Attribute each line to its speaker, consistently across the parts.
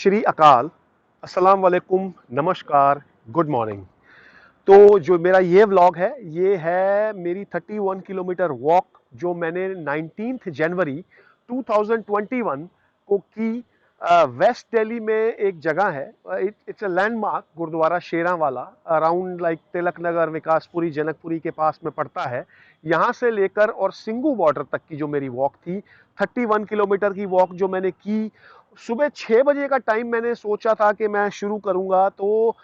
Speaker 1: श्री अकाल, अस्सलाम वालेकुम, नमस्कार, गुड मॉर्निंग। तो जो मेरा ये व्लॉग है, ये है मेरी 31 किलोमीटर वॉक जो मैंने 19 जनवरी 2021 को की। वेस्ट दिल्ली में एक जगह है, it's a landmark, Gurudwara Sheranwala, around like Tilak Nagar, Vikaspuri, Janakpuri के पास में पड़ता है। यहाँ से लेकर और सिंगू बॉर्डर तक की जो मेरी वॉक थी, 31 किलोमीटर की वॉक जो मैंने की। सुबह 6 बजे का टाइम मैंने सोचा था कि मैं शुरू करूंगा, तो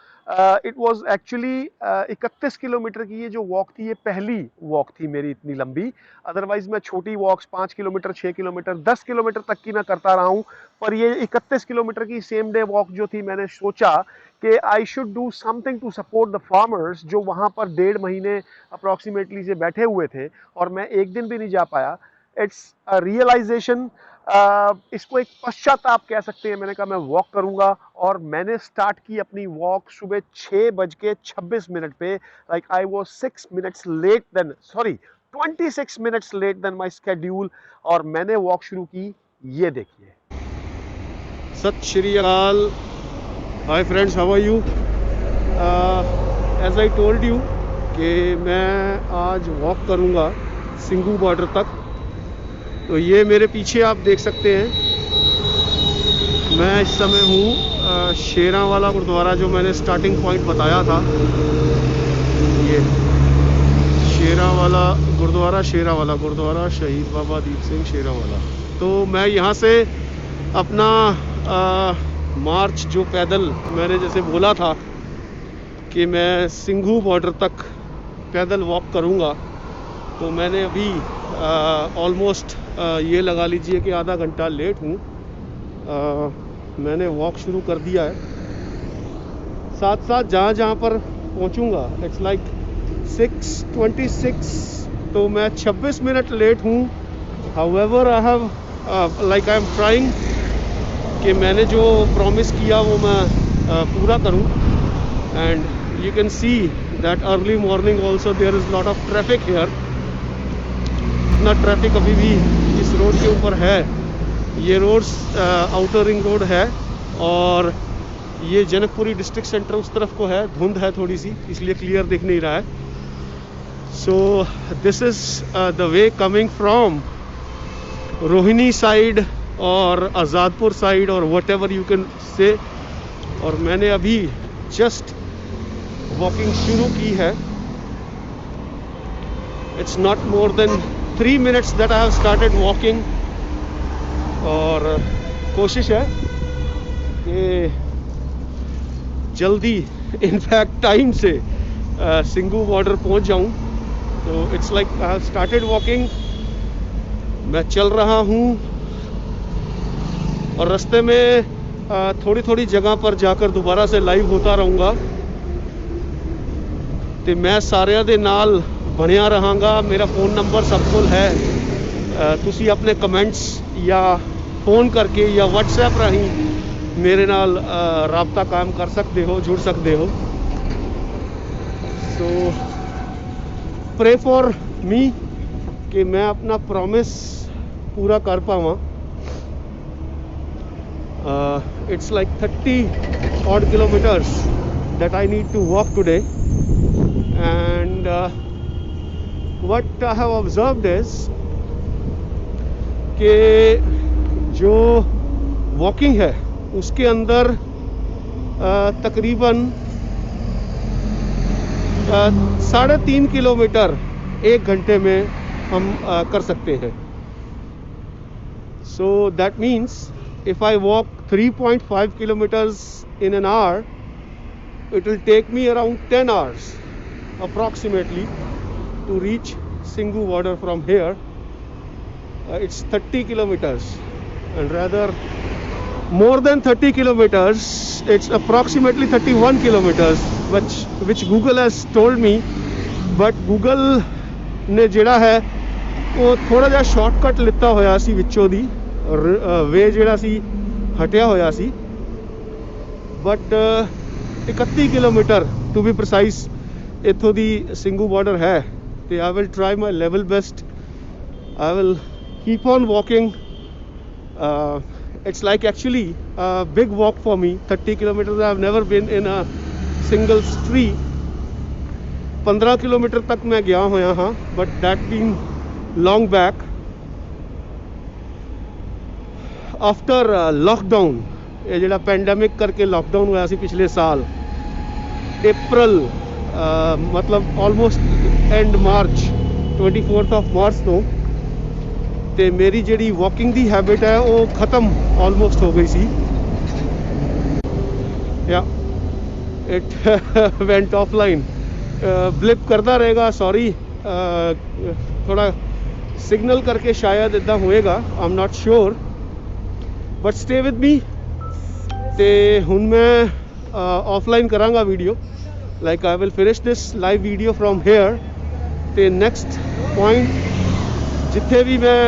Speaker 1: इट वाज एक्चुअली 31 किलोमीटर की ये जो वॉक थी, ये पहली वॉक थी मेरी इतनी लंबी। अदरवाइज मैं छोटी वॉक्स 5 किलोमीटर, 6 किलोमीटर, 10 किलोमीटर तक की मैं करता रहा हूँ। पर ये 31 किलोमीटर की सेम डे वॉक जो थी, मैंने सोचा कि I should do something to support the farmers जो वहाँ पर 1.5 महीने अप्रॉक्सीमेटली से बैठे हुए थे, और मैं एक दिन भी नहीं जा पाया। इट्स रियलाइजेशन, इसको एक पश्चाताप कह सकते हैं। मैंने कहा मैं वॉक करूंगा, और मैंने स्टार्ट की अपनी वॉक सुबह 6:26 पे। Like I was 6 minutes late then, sorry 26 minutes late then my schedule, और मैंने वॉक शुरू की। ये देखिए।
Speaker 2: Sat Sri Akal. Hi friends, how are you? As I told you कि मैं आज वॉक करूंगा सिंगू बॉर्डर तक। तो ये मेरे पीछे आप देख सकते हैं, मैं इस समय हूँ शेरांवाला गुरुद्वारा, जो मैंने स्टार्टिंग पॉइंट बताया था। ये शेरांवाला गुरुद्वारा, शेरांवाला गुरुद्वारा शहीद बाबा दीप सिंह शेरांवाला। तो मैं यहाँ से अपना मार्च जो पैदल मैंने जैसे बोला था कि मैं सिंघू बॉर्डर तक पैदल वॉक करूँगा, तो मैंने अभी ऑलमोस्ट ये लगा लीजिए कि आधा घंटा लेट हूँ। मैंने वॉक शुरू कर दिया है। साथ साथ जहाँ पर पहुँचूँगा, इट्स लाइक 6:26, तो मैं 26 मिनट लेट हूँ। However I have like I am trying कि मैंने जो प्रॉमिस किया वो मैं पूरा करूं। And you can see that early morning also there is lot of traffic here. इतना ट्रैफिक अभी भी इस रोड के ऊपर है। ये रोड्स आउटर रिंग रोड है, और ये जनकपुरी डिस्ट्रिक्ट सेंटर उस तरफ को है। धुंध है थोड़ी सी, इसलिए क्लियर दिख नहीं रहा है। सो this is the way coming from Rohini side और आज़ादपुर साइड, और वट एवर यू कैन से। और मैंने अभी जस्ट वॉकिंग शुरू की है। It's not more than 3 minutes that I have started walking. और कोशिश है कि जल्दी, इनफैक्ट टाइम से सिंघू बॉर्डर पहुंच जाऊं। तो it's like I have started walking, मैं चल रहा हूं, और रास्ते में थोड़ी थोड़ी जगह पर जाकर दोबारा से लाइव होता रहूँगा। तो मैं सारिਆਂ ਦੇ ਨਾਲ ਬਣਿਆ रहांगा। मेरा फ़ोन नंबर सब कोल है। तुसी अपने कमेंट्स या फ़ोन करके या व्हाट्सएप राਹੀਂ मेरे नाल राबता कायम कर सकते हो, जुड़ सकते हो। सो प्रे फॉर मी कि मैं अपना प्रॉमिस पूरा कर पावां। It's like 30 odd kilometers that I need to walk today, and what I have observed is कि जो वॉकिंग है उसके अंदर तकरीबन 3.5 किलोमीटर 1 घंटे में हम कर सकते हैं। So that means if I walk 3.5 kilometers in an hour, it will take me around 10 hours approximately to reach Singhu border from here. It's 30 kilometers, and rather more than 30 kilometers. It's approximately 31 kilometers, which Google has told me, but Google ने ਜਿਹੜਾ ਹੈ ਉਹ ਥੋੜਾ ਜਿਹਾ shortcut ਲਿੱਤਾ ਹੋਇਆ ਸੀ ਵਿੱਚੋਂ ਦੀ ਵੇ ਜਿਹੜਾ ਸੀ ਹਟਿਆ ਹੋਇਆ ਸੀ। But 31 kilometre to be precise ਇੱਥੋਂ ਦੀ ਸਿੰਘੂ ਬਾਰਡਰ ਹੈ। ਤੇ I will try my level best. I will keep on walking It's like actually a big walk for me. 30 kilometers. I've never been in a single street. 15 kilometre तक मैं गया होया हाँ, but that been long back. After lockdown, ये ਜਿਹੜਾ pandemic ਕਰਕੇ lockdown ਹੋਇਆ ਸੀ ਪਿਛਲੇ ਸਾਲ ਅਪ੍ਰੈਲ ਮਤਲਬ almost and March 24th of March ਤੋਂ ਤੇ ਮੇਰੀ ਜਿਹੜੀ ਵਾਕਿੰਗ ਦੀ ਹੈਬਿਟ ਹੈ ਉਹ ਖਤਮ ਆਲਮੋਸਟ ਹੋ ਗਈ ਸੀ या इट वेंट ऑफलाइन ब्लिप करता रहेगा सॉरी थोड़ा सिग्नल करके शायद इदा होएगा I am not sure but stay with me ते हुण मैं ऑफलाइन करांगा video like I will finish this live video from here ते नैक्सट पॉइंट जिथे भी मैं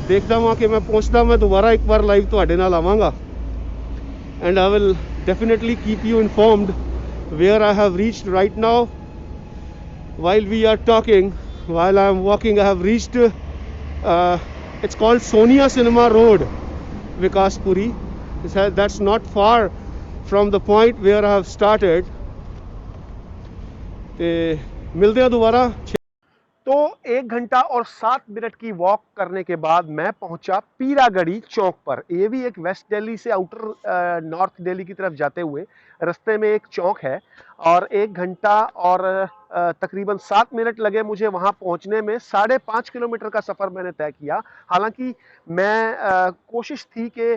Speaker 2: देखदा वां कि मैं पहुंचदा मैं दोबारा एक बार लाइव तुहाडे नाल आवांगा and I will definitely keep you informed where I have reached right now. While we are talking, while I am walking, I have reached it's called Sonia Cinema Road, Vikaspuri. That's not far from the point where I have started. मिलते हैं दोबारा।
Speaker 1: तो 1 घंटा और 7 minute की walk करने के बाद मैं पहुंचा पीरागढ़ी चौक पर। ये भी एक वेस्ट दिल्ली से आउटर नॉर्थ दिल्ली की तरफ जाते हुए रास्ते में एक चौक है और 1 घंटा और तकरीबन 7 मिनट लगे मुझे वहां पहुंचने में। 5.5 किलोमीटर का सफ़र मैंने तय किया। हालांकि मैं कोशिश थी कि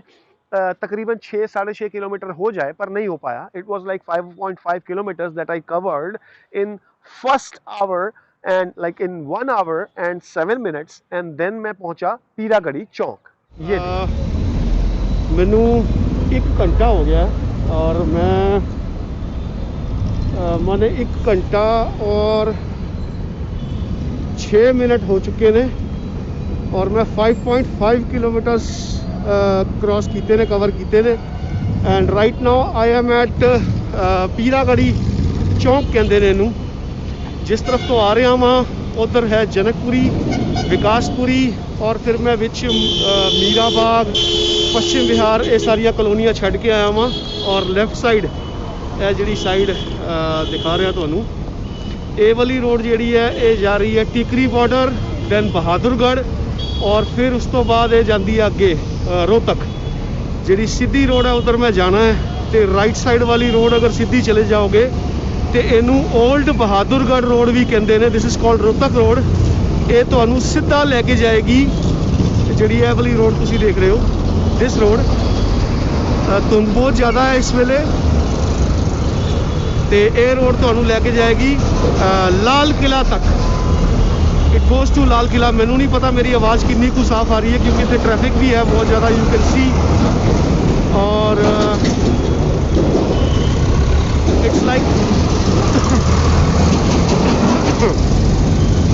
Speaker 1: तकरीबन 6-6.5 किलोमीटर हो जाए पर नहीं हो पाया। It was like 5.5 kilometres that I covered in first hour and like in 1 hour and 7 minutes and then मैं पहुंचा पीरागढ़ी चौक। ये
Speaker 2: मैनू 1 घंटा हो गया और मैंने 1 घंटा और 6 मिनट हो चुके ने और मैं 5.5 किलोमीटर्स क्रॉस किए ने कवर किए ने and right now I am at Peeragarhi Chowk कहते हैं इनू। जिस तरफ तो आ रहा वहाँ उधर है जनकपुरी विकासपुरी और फिर मैं विच मीराबाग पश्चिम विहार ये सारिया कलोनियां छड़ के आया वहाँ और लैफ्ट साइड ये जी साइड दिखा रहा थानू ये वाली रोड जी है ये जा रही है टिकरी बॉर्डर दैन बहादुरगढ़ और फिर उस तो बाद ये जाती है अगे रोहतक। जी सीधी रोड है उधर मैं जाना है तो राइट साइड वाली रोड अगर सीधी चले जाओगे तो इनू ओल्ड बहादुरगढ़ रोड भी कहते हैं। This is called Rohtak road. ये तो सीधा लैके जाएगी जी है वाली रोड तुम देख रहे हो दिस रोड। धुंध बहुत ज़्यादा है इस वेले तो ये रोड तो लैके जाएगी लाल किला तक। It goes to Lal Qila. मैनू नहीं पता मेरी आवाज़ कितनी कुछ साफ आ रही है क्योंकि इतने ट्रैफिक भी है बहुत ज़्यादा यू कैन सी और it's like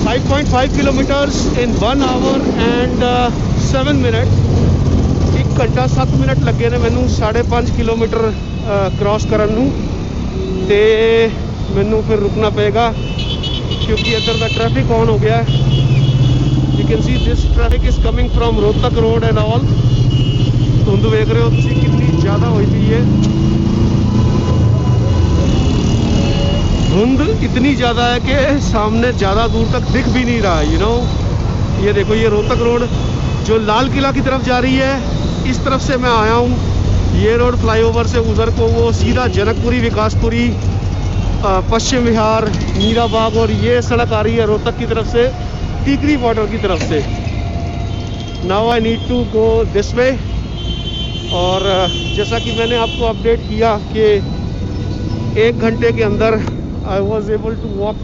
Speaker 2: 5.5 kilometres in 1 our and 7 minute. 1 घंटा 7 मिनट लगे ने मैनू 5.5 किलोमीटर क्रॉस करन नू ते मैनू फिर रुकना पेगा क्योंकि इधर का ट्रैफिक ऑन हो गया है। You can see this traffic is coming from Rohtak road and all. धुंध वेख रहे हो तुम कितनी ज़्यादा हुई पई है। धुंध इतनी ज़्यादा है कि सामने ज़्यादा दूर तक दिख भी नहीं रहा है यू नो। ये देखो ये रोहतक रोड जो लाल किला की तरफ जा रही है इस तरफ से मैं आया हूँ। ये रोड फ्लाईओवर से उधर को वो सीधा जनकपुरी विकासपुरी पश्चिम विहार मीराबाग और ये सड़क आ रही है रोहतक की तरफ से टिकरी बॉर्डर की तरफ से। Now I need to go this way और जैसा कि मैंने आपको अपडेट किया कि 1 घंटे के अंदर I was able to walk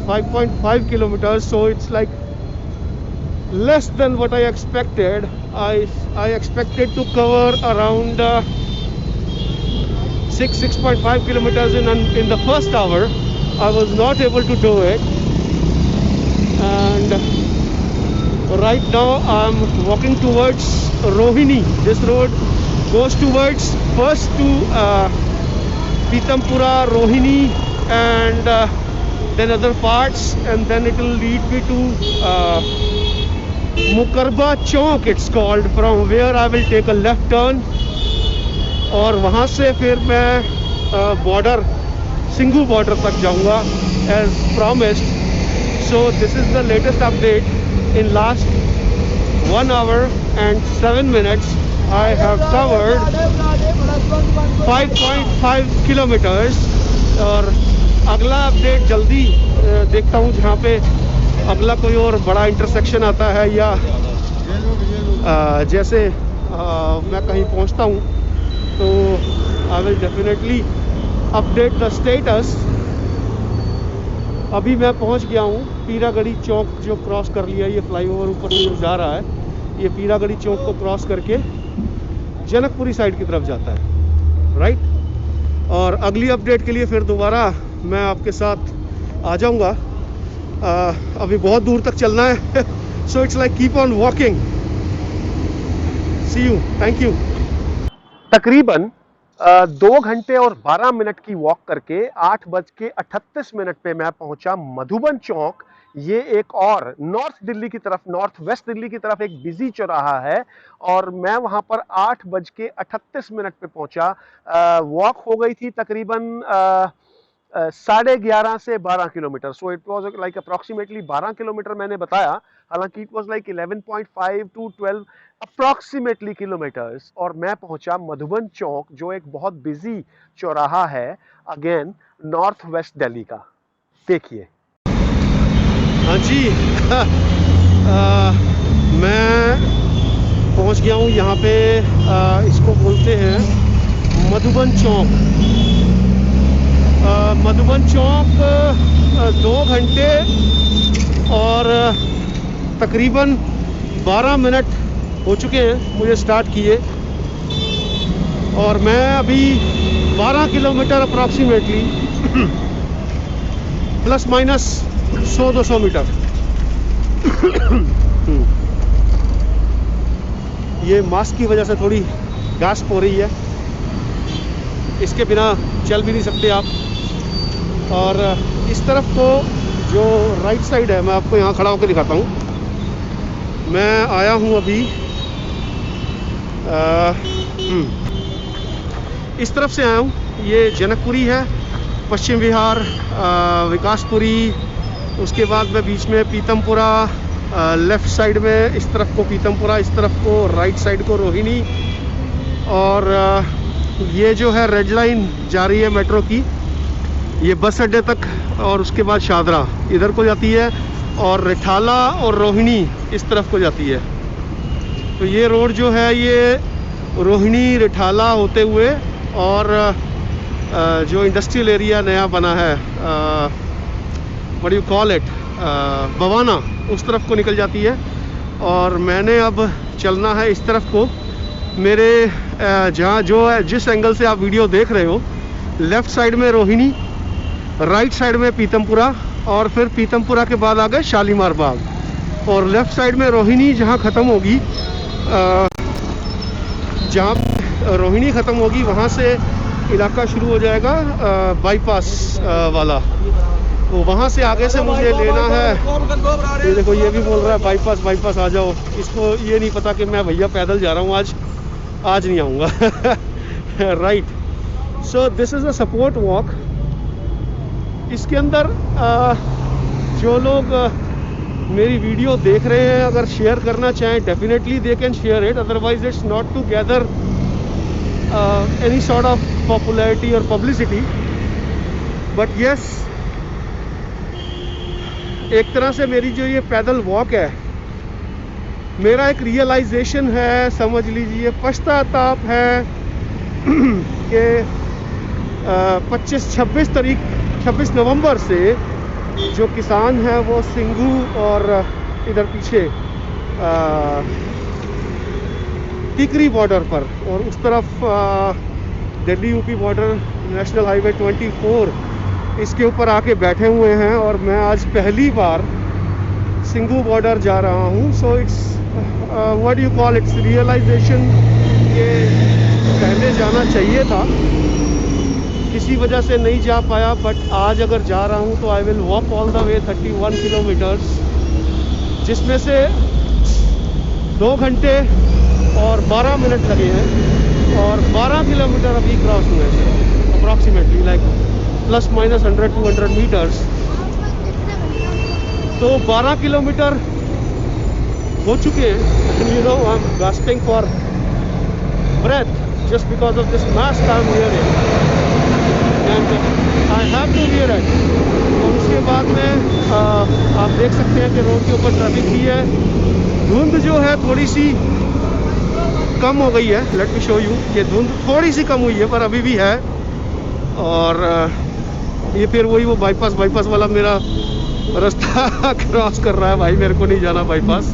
Speaker 2: 5.5 kilometers, so it's like less than what I expected. I expected to cover around 6.5 kilometers in the first hour. I was not able to do it, and right now I'm walking towards Rohini. This road goes towards first to Pitampura, Rohini and then other parts and then it will lead me to Mukarba Chowk it's called, from where I will take a left turn, और वहाँ से फिर मैं border, Singhu border तक जाऊँगा as promised. So this is the latest update. In last 1 hour and 7 minutes I have covered 5.5 kilometers. और अगला update जल्दी देखता हूँ, जहाँ पे अगला कोई और बड़ा इंटरसेक्शन आता है या जैसे मैं कहीं पहुँचता हूँ तो I will definitely update the status. अभी मैं पहुँच गया हूँ पीरागढ़ी चौक, जो क्रॉस कर लिया. ये फ्लाईओवर ऊपर से जा रहा है, ये पीरागढ़ी चौक को क्रॉस करके जनकपुरी साइड की तरफ जाता है, राइट. और अगली अपडेट के लिए फिर दोबारा मैं आपके साथ आ जाऊंगा. अभी बहुत दूर तक चलना है. So it's like keep on walking. See you, thank you.
Speaker 1: तकरीबन 2 घंटे और 12 मिनट की वॉक करके 8:38 पे मैं पहुंचा मधुबन चौक. ये एक और नॉर्थ दिल्ली की तरफ, नॉर्थ वेस्ट दिल्ली की तरफ एक बिजी चौराहा है, और मैं वहां पर 8:38 पे पहुंचा. वॉक हो गई थी तकरीबन 11:30 से 12 kilometre. So it was like approximately 12 kilometre मैंने बताया, हालांकि it was like 11.5 to 12 approximately kilometres. और मैं पहुंचा मधुबन चौक, जो एक बहुत बिजी चौराहा है, अगेन नॉर्थ वेस्ट दिल्ली का. देखिए.
Speaker 2: हाँ जी. मैं पहुंच गया हूँ यहाँ पे. इसको बोलते हैं मधुबन चौक. मधुबन चौक 2 घंटे और तकरीबन 12 मिनट हो चुके हैं मुझे स्टार्ट किए, और मैं अभी 12 kilometre approximately plus minus 100-200 metre. ये मास्क की वजह से थोड़ी गैस्प हो रही है, इसके बिना चल भी नहीं सकते आप. और इस तरफ तो जो राइट साइड है, मैं आपको यहाँ खड़ा होकर दिखाता हूँ. मैं आया हूँ अभी इस तरफ से आया हूँ. ये जनकपुरी है, पश्चिम विहार, विकासपुरी. उसके बाद में बीच में पीतमपुरा, लेफ़्ट साइड में इस तरफ को पीतमपुरा, इस तरफ को राइट साइड को रोहिणी. और ये जो है रेड लाइन जा रही है मेट्रो की, ये बस अड्डे तक, और उसके बाद शादरा इधर को जाती है, और रिठाला और रोहिणी इस तरफ को जाती है. तो ये रोड जो है ये रोहिणी रिठाला होते हुए, और जो इंडस्ट्रियल एरिया नया बना है, what you call it, Bawana, उस तरफ को निकल जाती है. और मैंने अब चलना है इस तरफ को. मेरे जहाँ जो है, जिस एंगल से आप वीडियो देख रहे हो, लेफ़्ट साइड में रोहिणी, राइट साइड में पीतमपुरा, और फिर पीतमपुरा के बाद आ गए शालीमार बाग. और लेफ़्ट साइड में रोहिणी जहाँ ख़त्म होगी, जहाँ रोहिणी ख़त्म होगी वहाँ से इलाका शुरू हो जाएगा बाईपास वाला. तो वहाँ से आगे से मुझे लेना है. ये देखो, ये भी बोल रहा है बाईपास बाईपास आ जाओ. इसको ये नहीं पता कि मैं भैया पैदल जा रहा हूँ, आज नहीं आऊँगा. Right. So this is a support walk. इसके अंदर जो लोग मेरी वीडियो देख रहे हैं, अगर शेयर करना चाहें, definitely they can share it. Otherwise it's not to gather any sort of popularity और पब्लिसिटी. बट यस, एक तरह से मेरी जो ये पैदल वॉक है, मेरा एक रियलाइजेशन है, समझ लीजिए पश्चाताप है कि 26 नवंबर से जो किसान है वो सिंघू और इधर पीछे टिकरी बॉर्डर पर, और उस तरफ Delhi UP border, national highway 24, इसके ऊपर आके बैठे हुए हैं. और मैं आज पहली बार सिंघू बॉर्डर जा रहा हूँ. So it's what you call it's realisation के पहले जाना चाहिए था, किसी वजह से नहीं जा पाया. बट आज अगर जा रहा हूँ तो I will walk all the way 31 kilometres, जिसमें से 2 घंटे और 12 मिनट लगे हैं और 12 किलोमीटर अभी क्रॉस हुए हैं approximately, like plus minus 100-200 metres. तो 12 किलोमीटर हो चुके हैं। You know, I am gasping for breath just because of this mask I'm wearing and I have to wear it। और उसके बाद में आप देख सकते हैं कि रोड के ऊपर ट्रैफिक भी है। धुंध जो है थोड़ी सी कम हो गई है। लेट मी शो यू, ये धुंध थोड़ी सी कम हुई है पर अभी भी है। और ये फिर वही वो बाईपास वाला मेरा रास्ता क्रॉस कर रहा है। भाई मेरे को नहीं जाना बाईपास।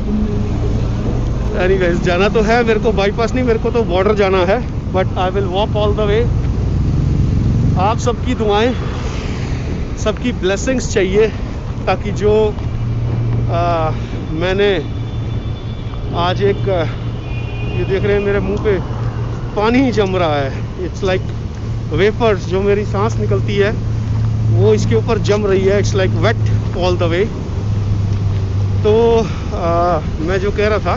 Speaker 2: एनीवेज, जाना तो है मेरे को बाईपास नहीं, मेरे को तो बॉर्डर जाना है। But I will walk all the वे। आप सबकी दुआएं, सबकी ब्लेसिंग्स चाहिए ताकि जो मैंने आज एक ये देख रहे हैं मेरे मुंह पे पानी जम रहा है। इट्स लाइक वेपर्स, जो मेरी सांस निकलती है वो इसके ऊपर जम रही है। It's like wait all the way. तो मैं जो कह रहा था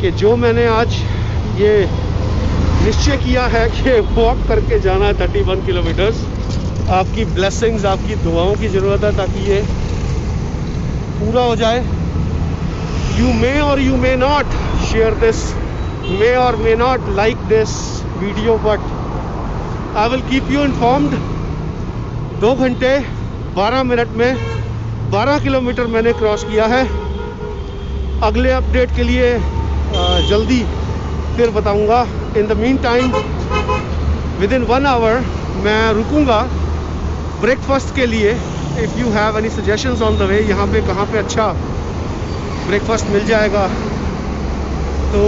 Speaker 2: कि जो मैंने आज ये निश्चय किया है कि वॉक करके जाना है 31 किलोमीटर्स। आपकी ब्लेसिंग्स, आपकी दुआओं की ज़रूरत है ताकि ये पूरा हो जाए। यू मे और you may not share this, may और may not like this video, but I will keep you informed. 2 घंटे 12 मिनट में 12 किलोमीटर मैंने क्रॉस किया है। अगले अपडेट के लिए जल्दी फिर बताऊंगा। In the meantime within 1 hour मैं रुकूंगा ब्रेकफास्ट के लिए। If you have any suggestions on the way, यहाँ पे कहाँ पे अच्छा ब्रेकफास्ट मिल जाएगा तो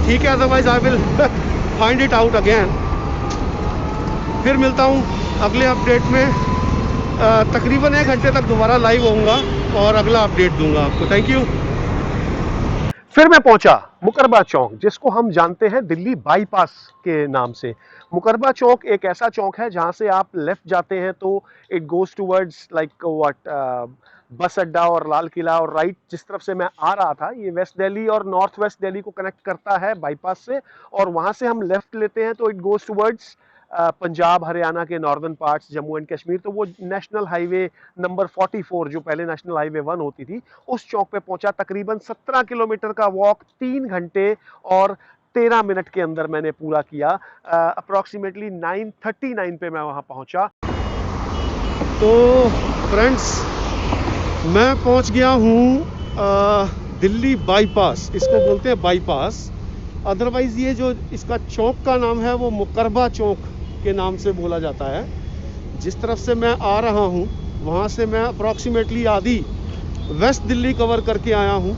Speaker 2: ठीक है, otherwise I will find it out again. फिर मिलता हूँ अगले अपडेट में। तकरीबन 1 घंटे तक दोबारा लाइव होऊंगा और अगला अपडेट दूंगा आपको। Thank you.
Speaker 1: फिर मैं पहुंचा मुकरबा चौक, जिसको हम जानते हैं दिल्ली बाईपास के नाम से। मुकरबा चौक एक ऐसा चौक है जहां से आप लेफ्ट जाते हैं तो it goes towards like what बस अड्डा और लाल किला, और राइट जिस तरफ से मैं आ रहा था ये वेस्ट दिल्ली और नॉर्थ वेस्ट दिल्ली को कनेक्ट करता है बाईपास से। और वहां से हम लेफ्ट लेते हैं तो it goes towards Punjab, Haryana के northern parts, Jammu and Kashmir. तो वो नेशनल हाईवे नंबर 44 जो पहले नेशनल हाईवे 1 होती थी, उस चौक पे पहुंचा। तकरीबन 17 किलोमीटर का वॉक 3 घंटे और 13 मिनट के अंदर मैंने पूरा किया। अप्रॉक्सीमेटली 9:39 पे मैं वहां पहुंचा।
Speaker 2: तो फ्रेंड्स, मैं पहुंच गया हूँ दिल्ली बाईपास। इसको बोलते हैं बाईपास, अदरवाइज ये जो इसका चौक का नाम है वो मुकरबा चौक के नाम से बोला जाता है। जिस तरफ से मैं आ रहा हूँ वहाँ से मैं अप्रॉक्सीमेटली आधी वेस्ट दिल्ली कवर करके आया हूँ।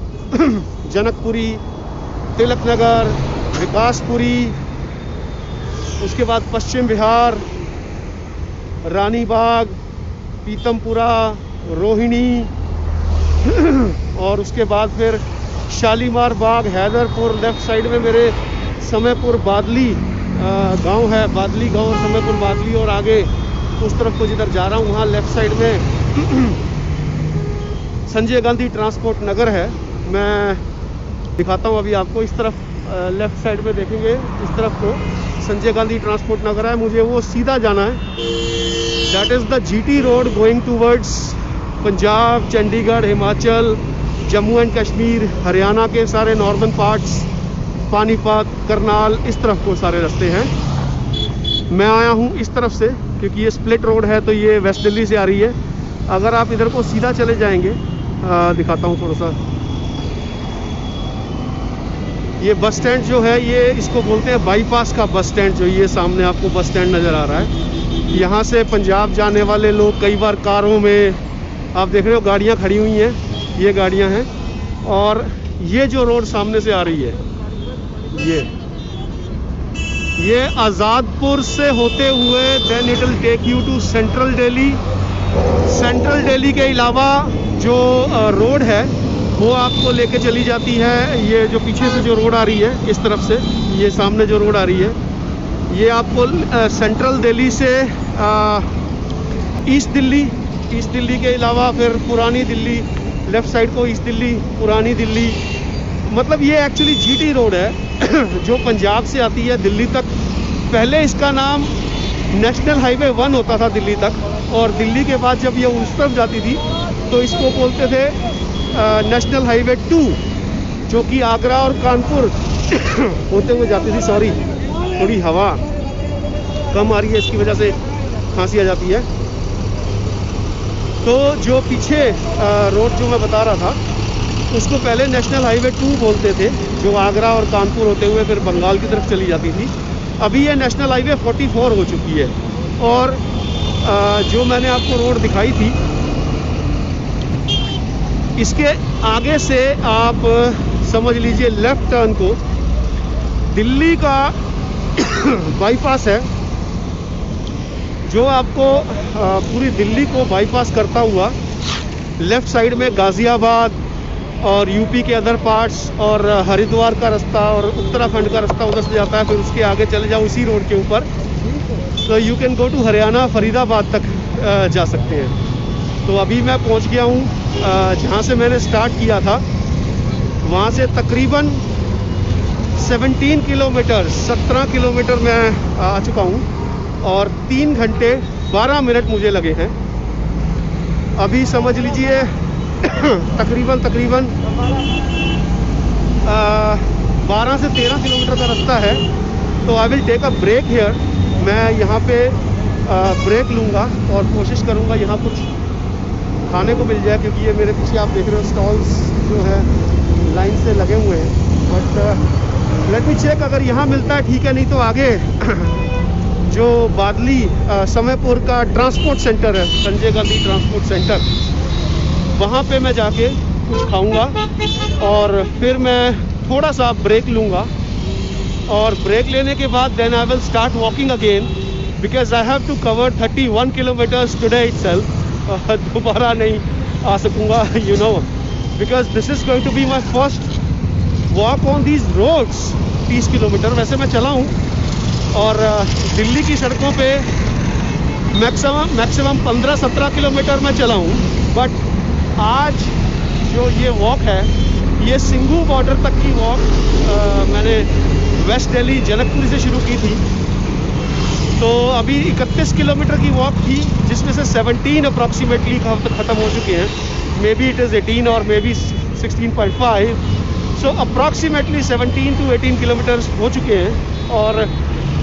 Speaker 2: जनकपुरी, तिलक नगर, विकासपुरी, उसके बाद पश्चिम विहार, रानी बाग, पीतमपुरा, रोहिणी और उसके बाद फिर शालीमार बाग, हैदरपुर। लेफ्ट साइड में मेरे समयपुर बादली गांव है, बादली गांव, समयपुर बादली। और आगे उस तरफ को जिधर जा रहा हूँ वहाँ लेफ्ट साइड में संजय गांधी ट्रांसपोर्ट नगर है। मैं दिखाता हूँ अभी आपको। इस तरफ लेफ्ट साइड में देखेंगे, इस तरफ को संजय गांधी ट्रांसपोर्ट नगर है। मुझे वो सीधा जाना है। That is the GT road going towards Punjab, Chandigarh, Himachal, Jammu and Kashmir, Haryana के सारे नॉर्दर्न पार्ट्स, पानीपत, करनाल, इस तरफ को सारे रास्ते हैं। मैं आया हूँ इस तरफ से क्योंकि ये स्प्लिट रोड है तो ये वेस्ट दिल्ली से आ रही है। अगर आप इधर को सीधा चले जाएंगे, दिखाता हूँ थोड़ा सा। ये बस स्टैंड जो है ये इसको बोलते हैं बाईपास का बस स्टैंड। जो ये सामने आपको बस स्टैंड नज़र आ रहा है, यहाँ से पंजाब जाने वाले लोग कई बार कारों में, आप देख रहे हो गाड़ियाँ खड़ी हुई हैं, ये गाड़ियां हैं। और ये जो रोड सामने से आ रही है ये आज़ादपुर से होते हुए then it will take you to central Delhi. Central Delhi के अलावा जो रोड है वो आपको लेके चली जाती है। ये जो पीछे से जो रोड आ रही है इस तरफ से, ये सामने जो रोड आ रही है ये आपको सेंट्रल दिल्ली से ईस्ट दिल्ली के अलावा फिर पुरानी दिल्ली, लेफ़्ट साइड को ईस्ट दिल्ली, पुरानी दिल्ली, मतलब ये एक्चुअली जीटी रोड है जो पंजाब से आती है दिल्ली तक। पहले इसका नाम नेशनल हाईवे 1 होता था दिल्ली तक, और दिल्ली के बाद जब ये उस तरफ जाती थी तो इसको बोलते थे नेशनल हाईवे 2, जो कि आगरा और कानपुर होते हुए जाती थी। सॉरी, थोड़ी हवा कम आ रही है, इसकी वजह से खांसी आ जाती है। तो जो पीछे रोड जो मैं बता रहा था उसको पहले नेशनल हाईवे 2 बोलते थे, जो आगरा और कानपुर होते हुए फिर बंगाल की तरफ चली जाती थी। अभी ये नेशनल हाईवे 44 हो चुकी है। और जो मैंने आपको रोड दिखाई थी, इसके आगे से आप समझ लीजिए लेफ्ट टर्न को दिल्ली का बाईपास है, जो आपको पूरी दिल्ली को बाईपास करता हुआ लेफ्ट साइड में गाज़ियाबाद और यूपी के अदर पार्ट्स और हरिद्वार का रास्ता और उत्तराखंड का रास्ता उधर से जाता है। फिर उसके आगे चले जाओ इसी रोड के ऊपर तो you can go to Haryana, Faridabad तक जा सकते हैं। तो अभी मैं पहुंच गया हूं जहां से मैंने स्टार्ट किया था। वहां से तकरीबन 17 किलोमीटर 17 किलोमीटर मैं आ चुका हूं और 3 घंटे 12 मिनट मुझे लगे हैं। अभी समझ लीजिए तकरीबन 12 से 13 किलोमीटर का रास्ता है। तो I will take a break here. मैं यहाँ पे ब्रेक लूँगा और कोशिश करूँगा यहाँ कुछ खाने को मिल जाए, क्योंकि ये मेरे पीछे आप देख रहे हो स्टॉल्स जो है लाइन से लगे हुए हैं। बट लेट मी चेक, अगर यहाँ मिलता है ठीक है, नहीं तो आगे जो बादली समयपुर का ट्रांसपोर्ट सेंटर है, संजय गांधी ट्रांसपोर्ट सेंटर, वहाँ पे मैं जाके कुछ खाऊंगा और फिर मैं थोड़ा सा ब्रेक लूँगा। और ब्रेक लेने के बाद then I will start walking again, because I have to cover 31 kilometres today itself. दोबारा नहीं आ सकूँगा, you know, because this is going to be my first walk on these roads. 30 kilometre वैसे मैं चला हूँ और दिल्ली की सड़कों पे मैक्सिमम 15-17 किलोमीटर मैं चला हूँ। बट आज जो ये वॉक है, ये सिंघू बॉर्डर तक की वॉक मैंने वेस्ट दिल्ली जनकपुरी से शुरू की थी। तो अभी 31 किलोमीटर की वॉक थी, जिसमें से 17 अप्रॉक्सीमेटली ख़त्म हो चुके हैं। मे बी इट इज़ 18 और may be 16.5। So approximately 17 to 18 kilometres हो चुके हैं और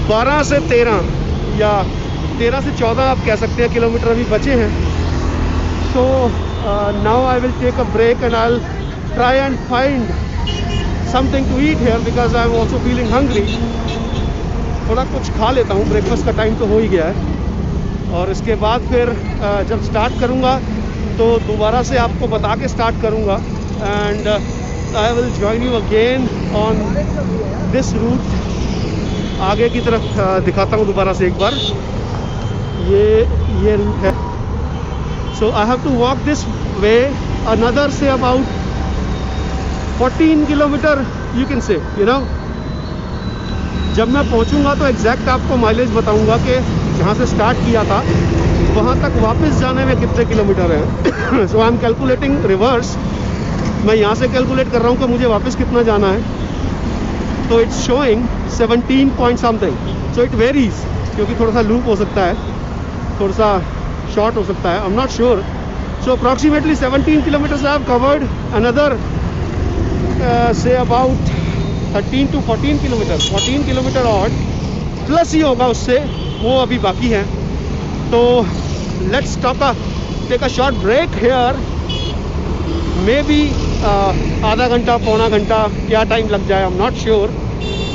Speaker 2: 12 से 13 या 13 से 14 आप कह सकते हैं किलोमीटर अभी बचे हैं। So now I will take a break and I will try and find something to eat here, because I am also feeling hungry. थोड़ा कुछ खा लेता हूँ, ब्रेकफास्ट का टाइम तो हो ही गया है। और इसके बाद फिर जब स्टार्ट करूँगा तो दोबारा से आपको बता के स्टार्ट करूँगा and I will join you again on this route. आगे की तरफ दिखाता हूँ दोबारा से एक बार। ये रूट है। So I have to walk this way another से about 14 kilometre you can say, you know. जब मैं पहुंचूंगा तो एग्जैक्ट आपको माइलेज बताऊंगा कि जहां से स्टार्ट किया था वहां तक वापस जाने में कितने किलोमीटर है। So I am calculating reverse. मैं यहां से कैलकुलेट कर रहा हूं कि मुझे वापस कितना जाना है। तो it's showing 17 point something. So it varies, क्योंकि थोड़ा सा लूप हो सकता है, थोड़ा सा शॉर्ट हो सकता है, I am not sure. So approximately 17 kilometres I have covered. Another से अबाउट 13 to 14 किलोमीटर, 14 किलोमीटर और प्लस ही होगा उससे, वो अभी बाकी है। तो let's take a short break here. Maybe आधा घंटा पौना घंटा क्या टाइम लग जाए, I am not sure.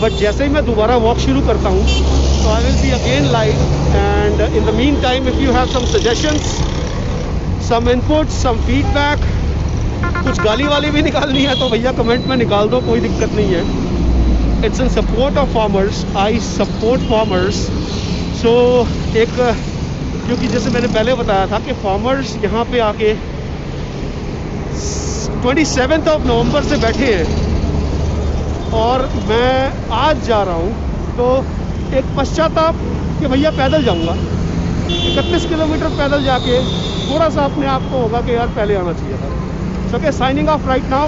Speaker 2: But जैसे ही मैं दोबारा वॉक शुरू करता हूँ तो I will be again live. And in the meantime if you have some suggestions, some input, some feedback, कुछ गाली वाली भी निकालनी है तो भैया कमेंट में निकाल दो, कोई दिक्कत नहीं है। It's in support of farmers, I support farmers. So एक, क्योंकि जैसे मैंने पहले बताया था कि फार्मर्स यहाँ पे आके 27 नवंबर से बैठे हैं और मैं आज जा रहा हूँ। तो एक पश्चाताप कि भैया पैदल जाऊँगा, 31 किलोमीटर पैदल जाके थोड़ा सा अपने आप को होगा कि यार पहले आना चाहिए था। So okay, signing off right now.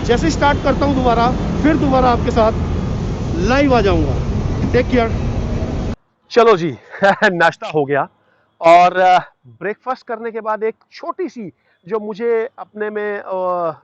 Speaker 2: जैसे स्टार्ट करता हूँ दोबारा, फिर दोबारा आपके साथ लाइव आ जाऊँगा। Take care.
Speaker 1: चलो जी नाश्ता हो गया और ब्रेकफास्ट करने के बाद एक छोटी सी जो मुझे अपने में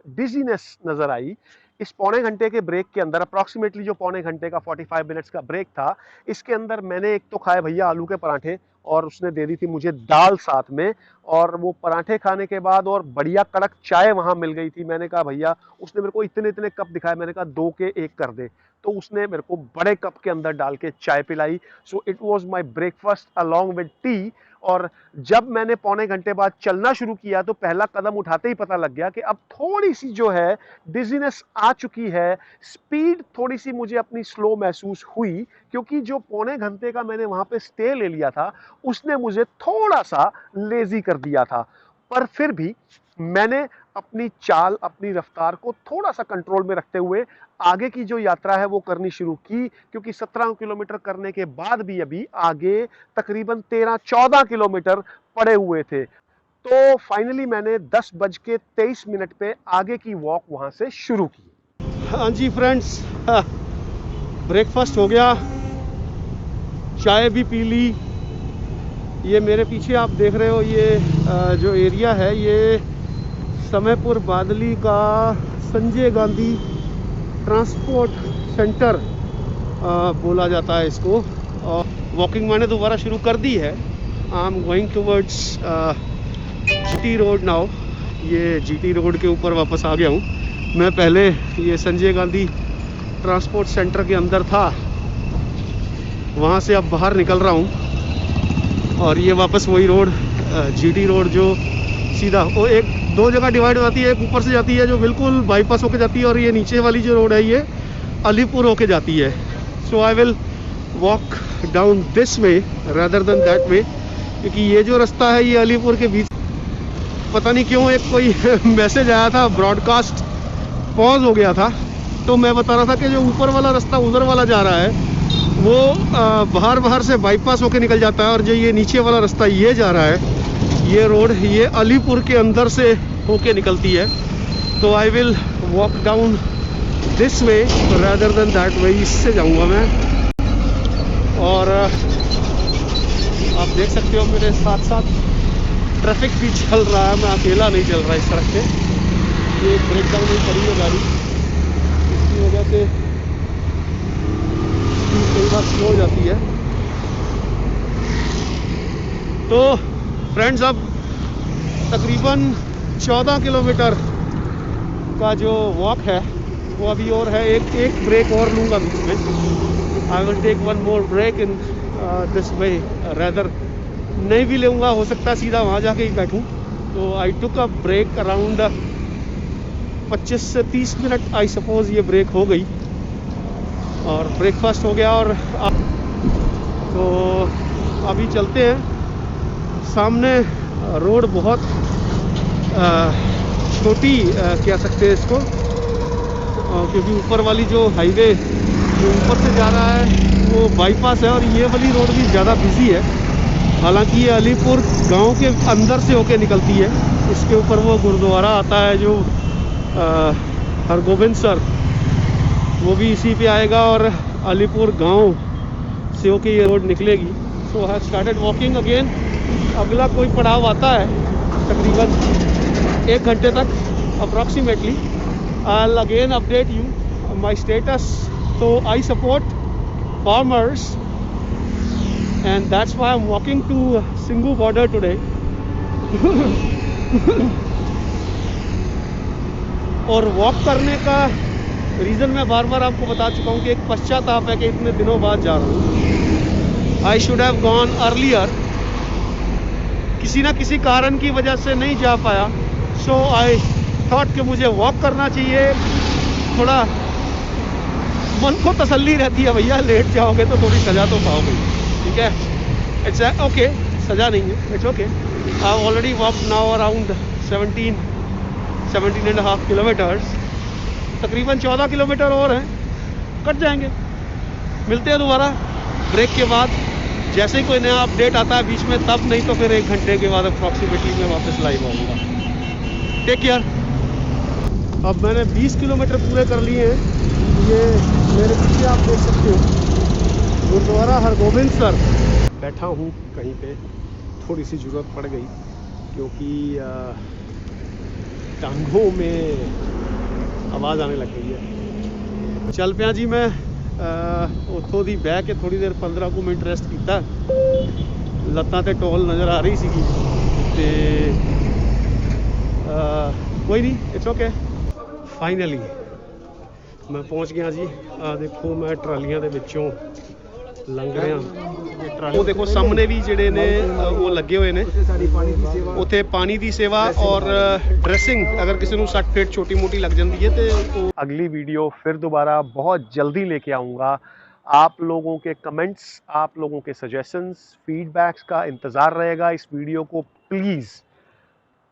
Speaker 1: डिजीनेस नजर आई, इस पौने घंटे के ब्रेक के अंदर, अप्रॉक्सीमेटली जो पौने घंटे का 45 मिनट्स का ब्रेक था, इसके अंदर मैंने एक तो खाए भैया आलू के पराठे, और उसने दे दी थी मुझे दाल साथ में, और वो पराठे खाने के बाद और बढ़िया कड़क चाय वहां मिल गई थी। मैंने कहा भैया, उसने मेरे को इतने इतने कप दिखाए, मैंने कहा 2 के 1 कर दे, तो उसने मेरे को बड़े कप के अंदर डाल के चाय पिलाई। So it was my breakfast along with T. और जब मैंने पौने घंटे बाद चलना शुरू किया तो पहला कदम उठाते ही पता लग गया कि अब थोड़ी सी जो है डिजीनेस आ चुकी है, स्पीड थोड़ी सी मुझे अपनी स्लो महसूस हुई, क्योंकि जो पौने घंटे का मैंने वहां पे स्टे ले लिया था उसने मुझे थोड़ा सा लेजी कर दिया था। पर फिर भी मैंने अपनी चाल, अपनी रफ्तार को थोड़ा सा कंट्रोल में रखते हुए आगे की जो यात्रा है वो करनी शुरू की, क्योंकि 17 किलोमीटर करने के बाद भी अभी आगे तकरीबन 13-14 किलोमीटर पड़े हुए थे। तो फाइनली मैंने 10:23 पे आगे की वॉक वहां से शुरू की।
Speaker 2: हाँ जी फ्रेंड्स, ब्रेकफास्ट हो गया, चाय भी पी ली। ये मेरे पीछे आप देख रहे हो, ये जो एरिया है ये समयपुर बादली का संजय गांधी ट्रांसपोर्ट सेंटर बोला जाता है इसको। और वॉकिंग मैंने दोबारा शुरू कर दी है। I am going towards GT road now. ये जीटी रोड के ऊपर वापस आ गया हूँ। मैं पहले ये संजय गांधी ट्रांसपोर्ट सेंटर के अंदर था, वहाँ से अब बाहर निकल रहा हूँ और ये वापस वही रोड जीटी रोड जो सीधा वो एक दो जगह डिवाइड हो जाती है। एक ऊपर से जाती है जो बिल्कुल बाईपास होके जाती है, और ये नीचे वाली जो रोड है ये अलीपुर होके जाती है। So I will walk down this way rather than that way, क्योंकि ये जो रास्ता है ये अलीपुर के बीच, पता नहीं क्यों एक कोई मैसेज आया था, ब्रॉडकास्ट पॉज हो गया था, तो मैं बता रहा था कि जो ऊपर वाला रास्ता उधर वाला जा रहा है वो बाहर से बाईपास होके निकल जाता है, और जो ये नीचे वाला रास्ता ये जा रहा है, ये रोड ये अलीपुर के अंदर से होके निकलती है। तो I will walk down this way rather than that वे, इससे जाऊंगा मैं। और आप देख सकते हो मेरे साथ साथ ट्रैफिक भी चल रहा है, मैं अकेला नहीं चल रहा इस सड़क पे। ये ब्रेक डाउन में खड़ी है गाड़ी, इसकी वजह से कई बार स्लो हो जाती है। तो फ्रेंड्स, अब तकरीबन 14 किलोमीटर का जो वॉक है वो अभी और है। एक ब्रेक और लूँगा बीच में। I will take one more break in this way, rather नहीं भी लूँगा, हो सकता है सीधा वहाँ जाके ही बैठूँ। तो आई टुक अ ब्रेक अराउंड 25 से 30 मिनट आई सपोज ये ब्रेक हो गई, और ब्रेकफास्ट हो गया। और तो अभी चलते हैं। सामने रोड बहुत छोटी कह सकते हैं इसको, क्योंकि ऊपर वाली जो हाईवे जो ऊपर से जा रहा है वो बाईपास है, और ये वाली रोड भी ज़्यादा बिजी है। हालांकि ये अलीपुर गांव के अंदर से होके निकलती है। इसके ऊपर वो गुरुद्वारा आता है जो हरगोबिंद सर, वो भी इसी पे आएगा, और अलीपुर गांव से होके ये रोड निकलेगी। So I started walking again. अगला कोई पड़ाव आता है तकरीबन 1 घंटे तक approximately. I will again update you my status. तो I support farmers and that's why I am walking to Singhu border today. और वॉक करने का रीज़न मैं बार बार आपको बता चुका हूँ कि एक पश्चाताप है कि इतने दिनों बाद जा रहा हूँ। I should have gone earlier, किसी ना किसी कारण की वजह से नहीं जा पाया। सो आई थॉट कि मुझे वॉक करना चाहिए, थोड़ा मन को तसल्ली रहती है, भैया लेट जाओगे तो थोड़ी सज़ा तो पाओगे, ठीक है। इट्स ओके, सज़ा नहीं है, it's okay. I already walk now around 17.5 kilometres. तकरीबन 14 किलोमीटर और हैं, कट जाएंगे। मिलते हैं दोबारा ब्रेक के बाद। जैसे ही कोई नया अपडेट आता है बीच में, तब नहीं तो फिर 1 घंटे के बाद अप्रॉक्सीमेटली मैं वापस लाइव आऊँगा। Take care. अब मैंने 20 किलोमीटर पूरे कर लिए हैं। ये मेरे पीछे आप देख सकते हो गुरुद्वारा हरगोबिंदसर। बैठा हूँ कहीं पे, थोड़ी सी ज़रूरत पड़ गई क्योंकि टांगों में आवाज़ आने लग गई है। चल पिया जी मैं ਉੱਥੋਂ ਦੀ ਬਹਿ ਕੇ ਥੋੜੀ ਦੇਰ 15 ਕੁ ਮਿੰਟ ਰੈਸਟ ਕੀਤਾ। ਲੱਤਾਂ ਤੇ ਟੋਲ ਨਜ਼ਰ ਆ ਰਹੀ ਸੀਗੀ ਤੇ ਕੋਈ ਨਹੀਂ, ਇਟਸ ਓਕੇ। ਫਾਈਨਲੀ ਮੈਂ ਪਹੁੰਚ ਗਿਆ ਜੀ। ਆ ਦੇਖੋ ਮੈਂ ਟਰਾਲੀਆਂ ਦੇ ਵਿੱਚੋਂ ਲੰਘ ਰਿਹਾ। ਉਹ ਦੇਖੋ ਸਾਹਮਣੇ ਵੀ ਜਿਹੜੇ ਨੇ ਉਹ ਲੱਗੇ ਹੋਏ ਨੇ ਉੱਥੇ ਪਾਣੀ ਦੀ ਸੇਵਾ ਔਰ ड्रेसिंग। अगर किसी को सट फेट छोटी मोटी लग जाती है तो
Speaker 1: अगली वीडियो फिर दोबारा बहुत जल्दी लेके आऊँगा। आप लोगों के कमेंट्स, आप लोगों के सजेशंस, फीडबैक्स का इंतज़ार रहेगा। इस वीडियो को प्लीज़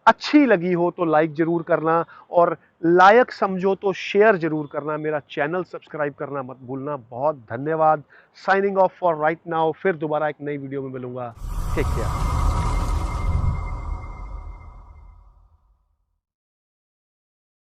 Speaker 1: अच्छी लगी हो तो लाइक ज़रूर करना और लायक समझो तो शेयर ज़रूर करना। मेरा चैनल सब्सक्राइब करना मत भूलना। बहुत धन्यवाद। Signing off for right now. फिर दोबारा एक नई वीडियो में मिलूंगा। Take care.